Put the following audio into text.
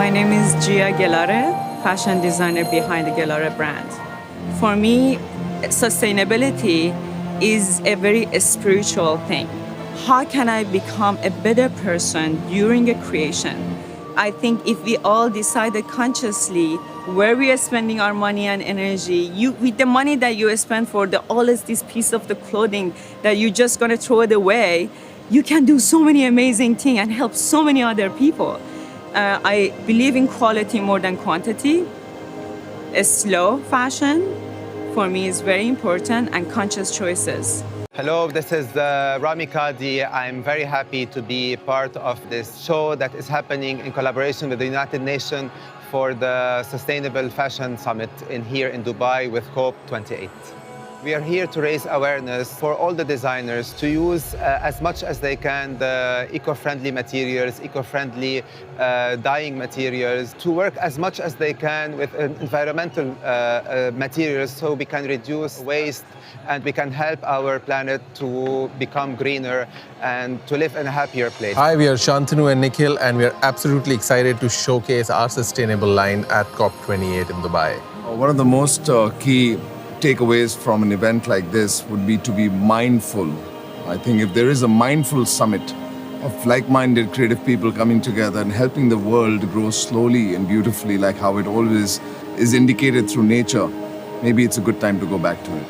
My name is Gia Gelare, fashion designer behind the Gelare brand. For me, sustainability is a very spiritual thing. How can I become a better person during a creation? I think if we all decided consciously where we are spending our money and energy, with the money that you spend for all this piece of the clothing that you're just gonna throw it away, you can do so many amazing things and help so many other people. I believe in quality more than quantity. A slow fashion for me is very important, and conscious choices. Hello, this is Rami Kadi. I'm very happy to be part of this show that is happening in collaboration with the United Nations for the Sustainable Fashion Summit here in Dubai with COP28. We are here to raise awareness for all the designers to use as much as they can the eco-friendly materials, eco-friendly dyeing materials, to work as much as they can with environmental materials so we can reduce waste and we can help our planet to become greener and to live in a happier place. Hi, we are Shantanu and Nikhil, and we are absolutely excited to showcase our sustainable line at COP28 in Dubai. One of the most key takeaways from an event like this would be to be mindful. I think if there is a mindful summit of like-minded creative people coming together and helping the world grow slowly and beautifully like how it always is indicated through nature, maybe it's a good time to go back to it.